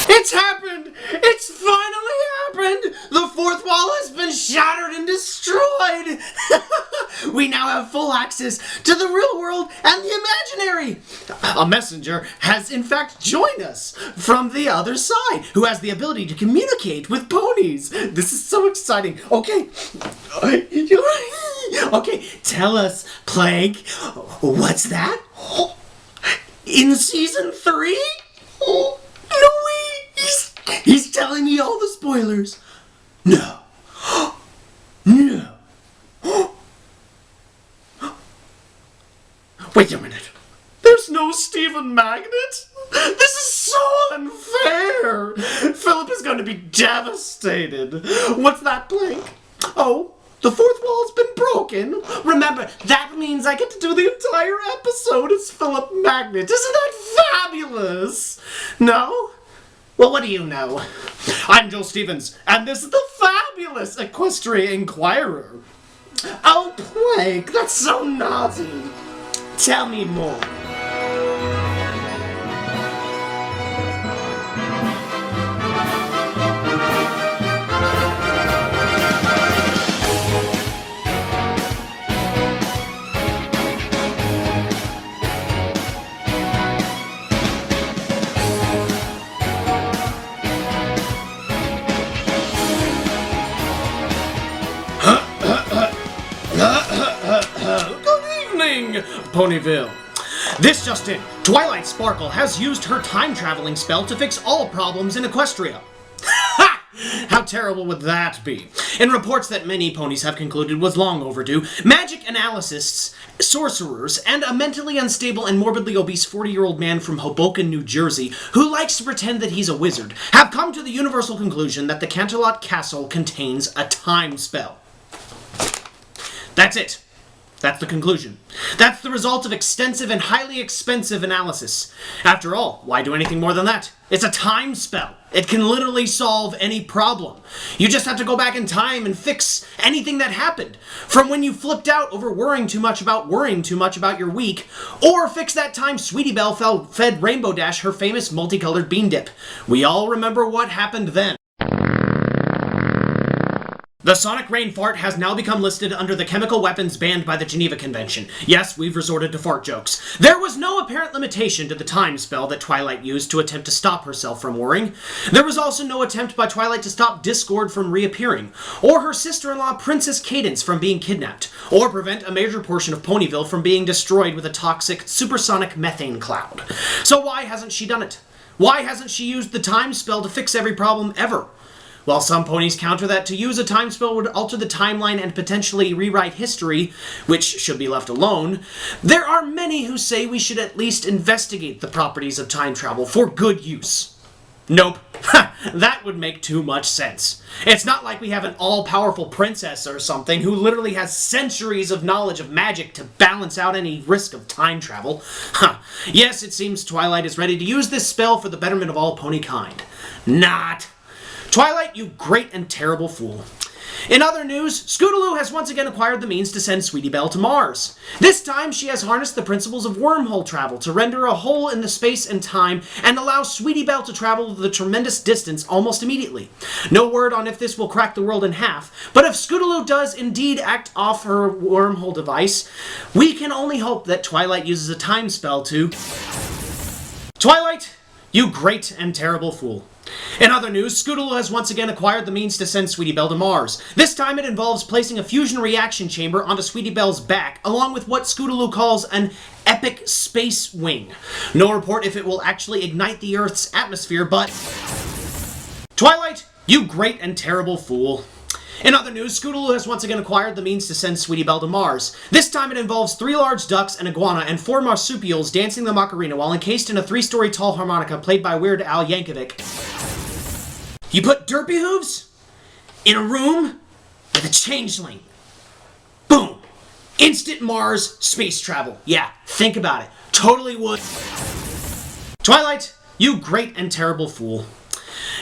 It's happened! It's finally happened! The fourth wall has been shattered and destroyed! We now have full access to the real world and the imaginary! A messenger has in fact joined us from the other side, who has the ability to communicate with ponies. This is so exciting. Okay. Okay, tell us, Plague, what's that? In season 3? No way! He's telling me all the spoilers. No. No. Wait a minute. There's no Stephen Magnet? This is so unfair. Philip is going to be devastated. What's that, Blake? Oh, the fourth wall's been broken. Remember, that means I get to do the entire episode as Philip Magnet. Isn't that fabulous? No? Well, what do you know? I'm Joel Stevens, and this is the fabulous Equestria Inquirer. Oh, Blake, that's so naughty. Tell me more. Good evening, Ponyville. This just in. Twilight Sparkle has used her time-traveling spell to fix all problems in Equestria. Ha! How terrible would that be? In reports that many ponies have concluded was long overdue, magic analysts, sorcerers, and a mentally unstable and morbidly obese 40-year-old man from Hoboken, New Jersey, who likes to pretend that he's a wizard, have come to the universal conclusion that the Canterlot Castle contains a time spell. That's it. That's the conclusion. That's the result of extensive and highly expensive analysis. After all, why do anything more than that? It's a time spell. It can literally solve any problem. You just have to go back in time and fix anything that happened. From when you flipped out over worrying too much about your week, or fix that time Sweetie Belle fed Rainbow Dash her famous multicolored bean dip. We all remember what happened then. The sonic rain fart has now become listed under the chemical weapons banned by the Geneva Convention. Yes, we've resorted to fart jokes. There was no apparent limitation to the time spell that Twilight used to attempt to stop herself from worrying. There was also no attempt by Twilight to stop Discord from reappearing, or her sister-in-law Princess Cadence from being kidnapped, or prevent a major portion of Ponyville from being destroyed with a toxic, supersonic methane cloud. So why hasn't she done it? Why hasn't she used the time spell to fix every problem ever? While some ponies counter that to use a time spell would alter the timeline and potentially rewrite history, which should be left alone, there are many who say we should at least investigate the properties of time travel for good use. Nope. That would make too much sense. It's not like we have an all-powerful princess or something who literally has centuries of knowledge of magic to balance out any risk of time travel. Yes, it seems Twilight is ready to use this spell for the betterment of all pony kind. Not. Twilight, you great and terrible fool. In other news, Scootaloo has once again acquired the means to send Sweetie Belle to Mars. This time, she has harnessed the principles of wormhole travel to render a hole in the space and time and allow Sweetie Belle to travel the tremendous distance almost immediately. No word on if this will crack the world in half, but if Scootaloo does indeed act off her wormhole device, we can only hope that Twilight uses a time spell to... Twilight, you great and terrible fool. In other news, Scootaloo has once again acquired the means to send Sweetie Belle to Mars. This time it involves placing a fusion reaction chamber onto Sweetie Belle's back, along with what Scootaloo calls an epic space wing. No report if it will actually ignite the Earth's atmosphere, but... Twilight, you great and terrible fool. In other news, Scootaloo has once again acquired the means to send Sweetie Belle to Mars. This time it involves 3 large ducks, an iguana, and 4 marsupials dancing the Macarena while encased in a 3-story tall harmonica played by Weird Al Yankovic. You put Derpy Hooves in a room with a changeling. Boom! Instant Mars space travel. Yeah, think about it. Totally would. Twilight, you great and terrible fool.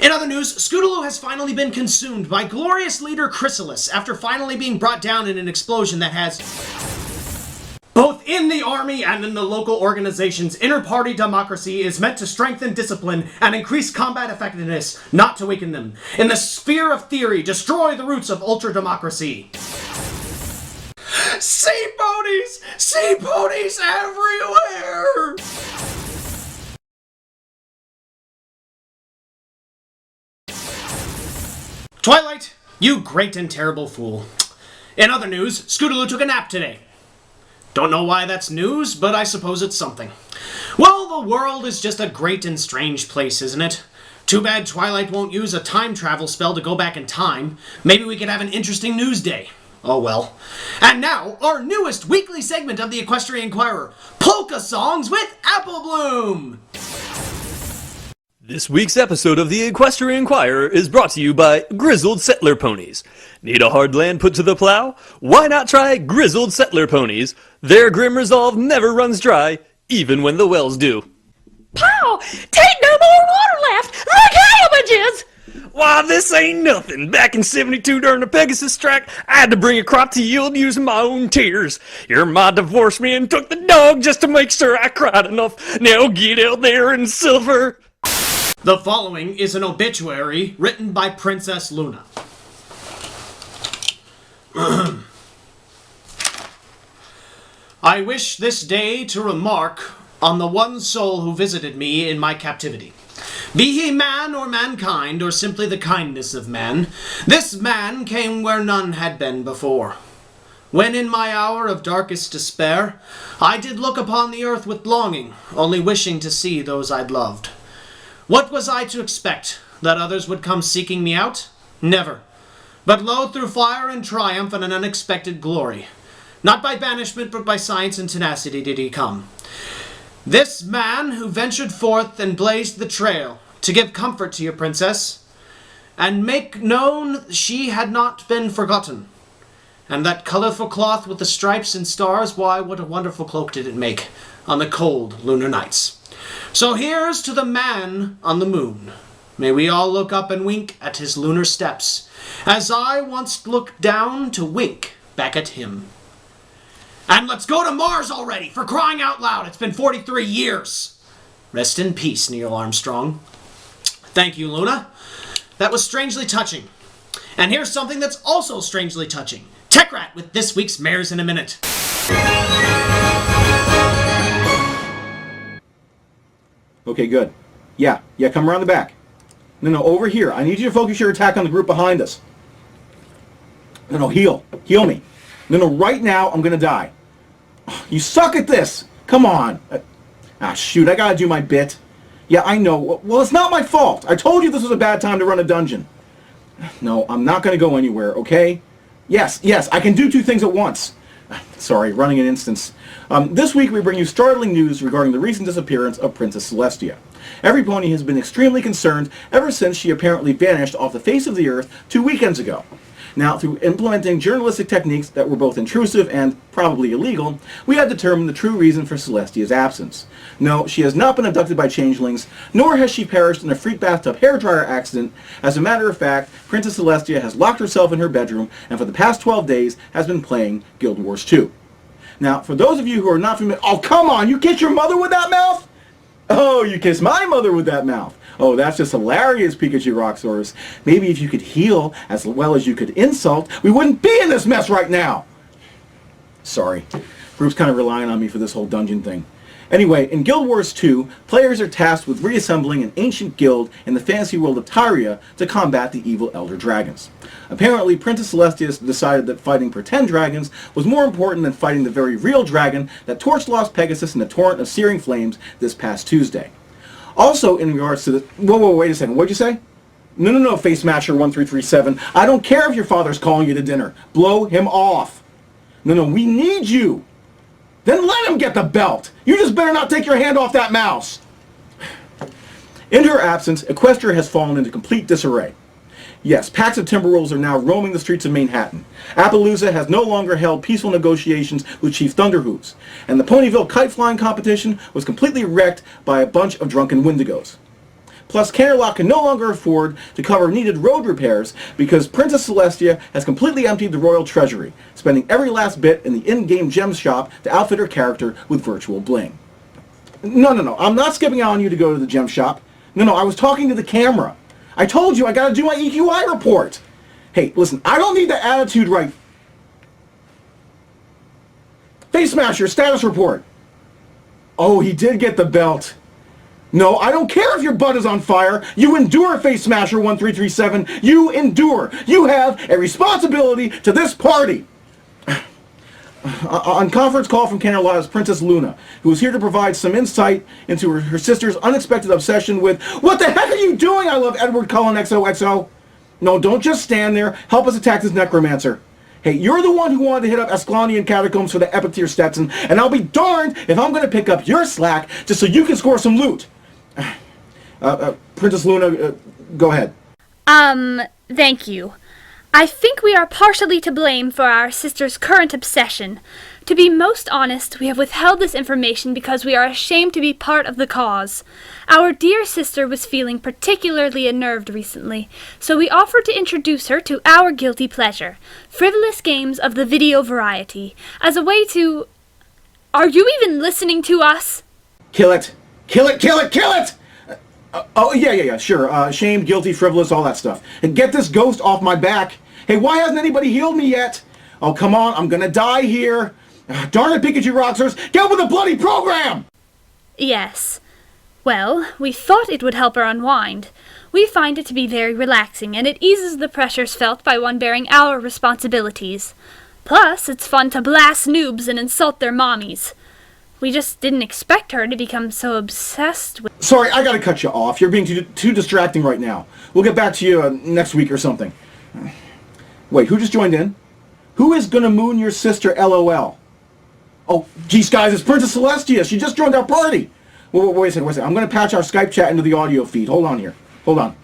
In other news, Scootaloo has finally been consumed by glorious leader Chrysalis after finally being brought down in an explosion that has... Both in the army and in the local organizations, inter-party democracy is meant to strengthen discipline and increase combat effectiveness, not to weaken them. In the sphere of theory, destroy the roots of ultra-democracy. Sea ponies! Sea ponies everywhere! Twilight, you great and terrible fool. In other news, Scootaloo took a nap today. Don't know why that's news, but I suppose it's something. Well, the world is just a great and strange place, isn't it? Too bad Twilight won't use a time travel spell to go back in time. Maybe we could have an interesting news day. Oh well. And now, our newest weekly segment of the Equestria Inquirer, Polka Songs with Apple Bloom! This week's episode of the Equestria Inquirer is brought to you by Grizzled Settler Ponies. Need a hard land put to the plow? Why not try Grizzled Settler Ponies? Their grim resolve never runs dry, even when the wells do. Pow! Tain't no more water left! The cabbages! Why, this ain't nothing. Back in 72 during the Pegasus strike, I had to bring a crop to yield using my own tears. You're my divorce man took the dog just to make sure I cried enough. Now get out there in silver. The following is an obituary written by Princess Luna. I wish this day to remark on the one soul who visited me in my captivity. Be he man or mankind, or simply the kindness of man, this man came where none had been before. When in my hour of darkest despair, I did look upon the earth with longing, only wishing to see those I'd loved. What was I to expect? That others would come seeking me out? Never. But lo, through fire and triumph and an unexpected glory. Not by banishment, but by science and tenacity did he come. This man who ventured forth and blazed the trail to give comfort to your princess, and make known she had not been forgotten. And that colorful cloth with the stripes and stars, why, what a wonderful cloak did it make on the cold lunar nights. So here's to the man on the moon. May we all look up and wink at his lunar steps, as I once looked down to wink back at him. And let's go to Mars already, for crying out loud, it's been 43 years. Rest in peace, Neil Armstrong. Thank you, Luna. That was strangely touching. And here's something that's also strangely touching. Tech Rat with this week's Mares in a Minute. Okay, good. Yeah, come around the back. No, over here. I need you to focus your attack on the group behind us. No, heal me. No, right now, I'm gonna die. You suck at this! Come on! Shoot, I gotta do my bit. Yeah, I know. Well, it's not my fault. I told you this was a bad time to run a dungeon. No, I'm not gonna go anywhere, okay? Yes, I can do two things at once. Sorry, running an instance. This week we bring you startling news regarding the recent disappearance of Princess Celestia. Every pony has been extremely concerned ever since she apparently vanished off the face of the earth 2 weekends ago. Now, through implementing journalistic techniques that were both intrusive and probably illegal, we have determined the true reason for Celestia's absence. No, she has not been abducted by changelings, nor has she perished in a freak bathtub hairdryer accident. As a matter of fact, Princess Celestia has locked herself in her bedroom and for the past 12 days has been playing Guild Wars 2. Now, for those of you who are not familiar... Oh, come on! You kiss your mother with that mouth? Oh, you kiss my mother with that mouth. Oh, that's just hilarious, Pikachu Roxorus. Maybe if you could heal as well as you could insult, we wouldn't be in this mess right now. Sorry. Group's kind of relying on me for this whole dungeon thing. Anyway, in Guild Wars 2, players are tasked with reassembling an ancient guild in the fantasy world of Tyria to combat the evil Elder Dragons. Apparently, Princess Celestia decided that fighting pretend dragons was more important than fighting the very real dragon that torched Lost Pegasus in a torrent of searing flames this past Tuesday. Also, in regards to the... Whoa, wait a second. What'd you say? No, Face Smasher 1337. I don't care if your father's calling you to dinner. Blow him off. No, we need you. Then let him get the belt. You just better not take your hand off that mouse. In her absence, Equestria has fallen into complete disarray. Yes, packs of Timberwolves are now roaming the streets of Manhattan. Appaloosa has no longer held peaceful negotiations with Chief Thunderhooves, and the Ponyville kite flying competition was completely wrecked by a bunch of drunken Wendigos. Plus, Canterlot can no longer afford to cover needed road repairs because Princess Celestia has completely emptied the royal treasury, spending every last bit in the in-game gems shop to outfit her character with virtual bling. No, I'm not skipping out on you to go to the gem shop. No, I was talking to the camera. I told you I gotta do my EQI report. Hey, listen, I don't need the attitude right. Face Smasher, status report. Oh, he did get the belt. No, I don't care if your butt is on fire. You endure, Face Smasher 1337. You endure. You have a responsibility to this party. On conference call from Canterlot is Princess Luna, who is here to provide some insight into her sister's unexpected obsession with... What the heck are you doing? I love Edward Cullen XOXO. No, don't just stand there. Help us attack this necromancer. Hey, you're the one who wanted to hit up Ascalonian catacombs for the epic tier Stetson, and I'll be darned if I'm going to pick up your slack just so you can score some loot. Princess Luna, go ahead. Thank you. I think we are partially to blame for our sister's current obsession. To be most honest, we have withheld this information because we are ashamed to be part of the cause. Our dear sister was feeling particularly unnerved recently, so we offered to introduce her to our guilty pleasure, frivolous games of the video variety, as a way to... Are you even listening to us? Kill it! Kill it, kill it, kill it! Yeah, sure. Shame, guilty, frivolous, all that stuff. And get this ghost off my back. Hey, why hasn't anybody healed me yet? Oh, come on, I'm gonna die here. Darn it, Pikachu Rockstars, get with the bloody program! Yes. Well, we thought it would help her unwind. We find it to be very relaxing, and it eases the pressures felt by one bearing our responsibilities. Plus, it's fun to blast noobs and insult their mommies. We just didn't expect her to become so obsessed with... Sorry, I gotta cut you off. You're being too distracting right now. We'll get back to you next week or something. Wait, who just joined in? Who is gonna moon your sister, LOL? Oh, geez, guys, it's Princess Celestia. She just joined our party. Wait a second. I'm gonna patch our Skype chat into the audio feed. Hold on here. Hold on.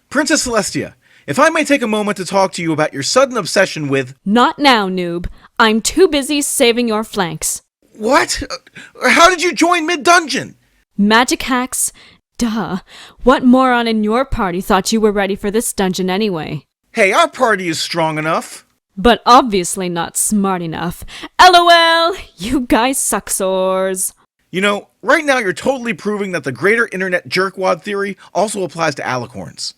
Princess Celestia, if I may take a moment to talk to you about your sudden obsession with... Not now, noob. I'm too busy saving your flanks. What? How did you join mid-dungeon? Magic hacks? Duh. What moron in your party thought you were ready for this dungeon anyway? Hey, our party is strong enough. But obviously not smart enough. LOL! You guys suck sores. You know, right now you're totally proving that the greater internet jerkwad theory also applies to alicorns.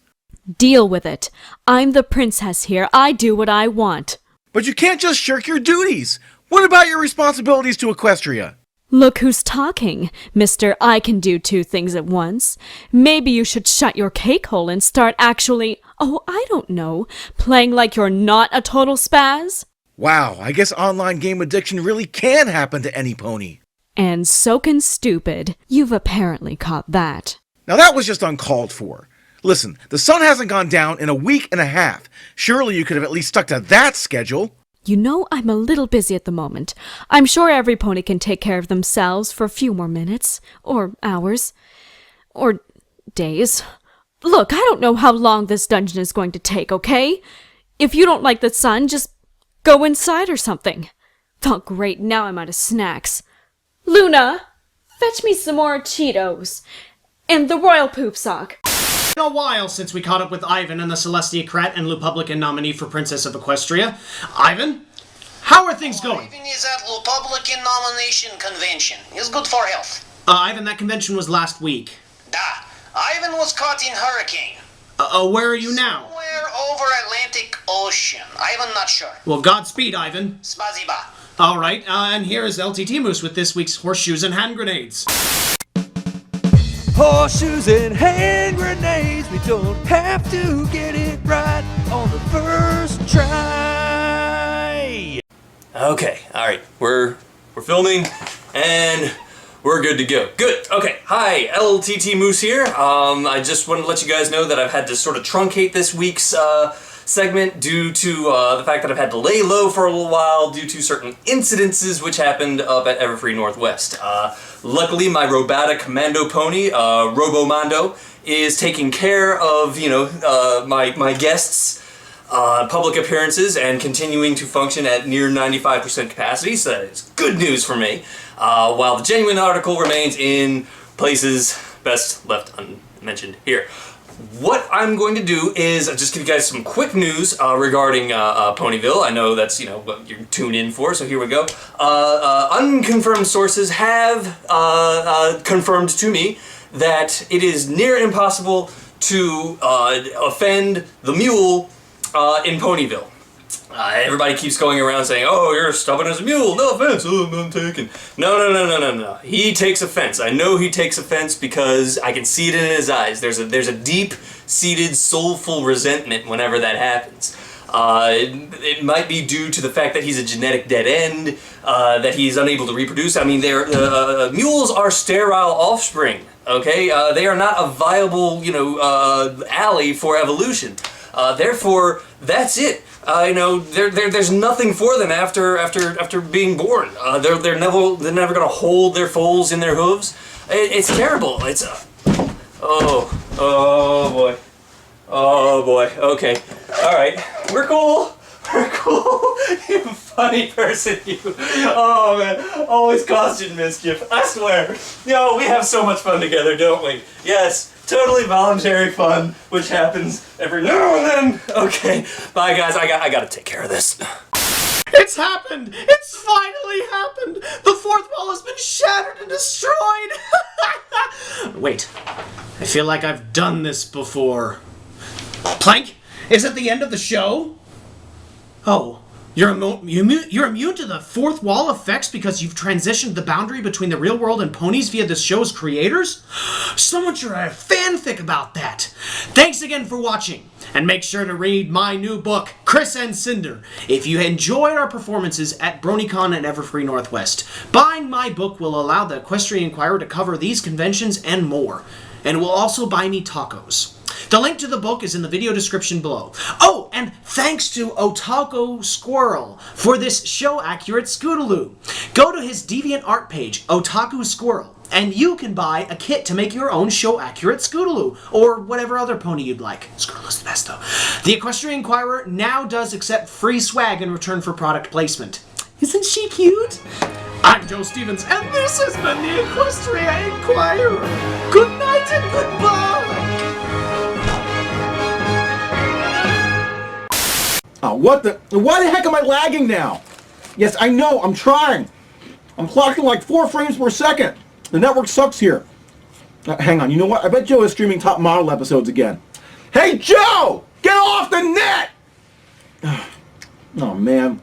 Deal with it. I'm the princess here. I do what I want. But you can't just shirk your duties. What about your responsibilities to Equestria? Look who's talking, Mr. I can do two things at once. Maybe you should shut your cake hole and start actually, I don't know, playing like you're not a total spaz? Wow, I guess online game addiction really can happen to any pony. And so can stupid. You've apparently caught that. Now that was just uncalled for. Listen, the sun hasn't gone down in a week and a half. Surely you could have at least stuck to that schedule. You know I'm a little busy at the moment. I'm sure every pony can take care of themselves for a few more minutes, or hours, or days. Look, I don't know how long this dungeon is going to take, okay? If you don't like the sun, just go inside or something. Oh great, now I'm out of snacks. Luna, fetch me some more Cheetos. And the royal poop sock. It's been a while since we caught up with Ivan and the Celestiacrat and Lupublican nominee for Princess of Equestria. Ivan, how are things going? Ivan is at Lupublican nomination convention. It's good for health. Ivan, that convention was last week. Da. Ivan was caught in hurricane. Where are you now? Somewhere over Atlantic Ocean. Ivan not sure. Well, Godspeed, Ivan. Spaziba. All right, and here is LTT Moose with this week's Horseshoes and Hand Grenades. Horseshoes and hand grenades, we don't have to get it right on the first try. Okay, alright, we're filming and we're good to go. Good, okay, hi, LTT Moose here. I just wanted to let you guys know that I've had to sort of truncate this week's segment due to the fact that I've had to lay low for a little while due to certain incidences which happened up at Everfree Northwest. Luckily, my Robata Commando pony, Robomondo, is taking care of, my guests' public appearances and continuing to function at near 95% capacity, so that is good news for me. While the genuine article remains in places best left mentioned here. What I'm going to do is just give you guys some quick news regarding Ponyville. I know that's, what you're tuned in for, so here we go. Unconfirmed sources have confirmed to me that it is near impossible to offend the mule in Ponyville. Everybody keeps going around saying, "Oh, you're stubborn as a mule. No offense. Oh, I'm taken." No. He takes offense. I know he takes offense because I can see it in his eyes. There's a deep-seated, soulful resentment whenever that happens. It might be due to the fact that he's a genetic dead end, that he's unable to reproduce. I mean, mules are sterile offspring. Okay, they are not a viable, alley for evolution. Therefore, that's it. There's nothing for them after being born. They're never gonna hold their foals in their hooves. It's terrible. It's oh boy. Okay, all right. We're cool. You funny person, you. Oh man, always causing mischief. I swear. We have so much fun together, don't we? Yes. Totally voluntary fun, which happens every now and then. Okay, bye guys, I gotta take care of this. It's happened! It's finally happened! The fourth wall has been shattered and destroyed! Wait, I feel like I've done this before. Plank, is it the end of the show? Oh, you're immune to the fourth wall effects because you've transitioned the boundary between the real world and ponies via the show's creators? Someone should write a fanfic about that. Thanks again for watching, and make sure to read my new book, Chris and Cinder, if you enjoyed our performances at BronyCon and Everfree Northwest. Buying my book will allow the Equestria Inquirer to cover these conventions and more, and will also buy me tacos. The link to the book is in the video description below. Oh, and thanks to Otaku Squirrel for this show-accurate Scootaloo. Go to his DeviantArt page, Otaku Squirrel, and you can buy a kit to make your own show-accurate Scootaloo, or whatever other pony you'd like. Scootaloo's the best, though. The Equestria Inquirer now does accept free swag in return for product placement. Isn't she cute? I'm Joe Stevens, and this has been the Equestria Inquirer. Good night and goodbye! Why the heck am I lagging now? Yes, I know, I'm trying. I'm clocking like 4 frames per second. The network sucks here. Hang on, you know what? I bet Joe is streaming Top Model episodes again. Hey, Joe! Get off the net! Oh, man.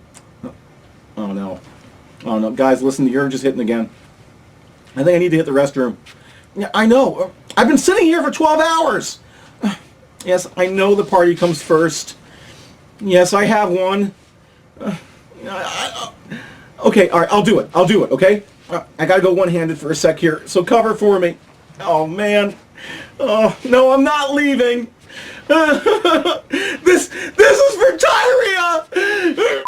Oh, no. Oh, no. Guys, listen, you're just hitting again. I think I need to hit the restroom. Yeah, I know. I've been sitting here for 12 hours. Yes, I know the party comes first. Yes, I have one. Okay, all right, I'll do it, okay? I gotta go one-handed for a sec here, so cover for me. Oh, man. Oh, no, I'm not leaving. This is for diarrhea!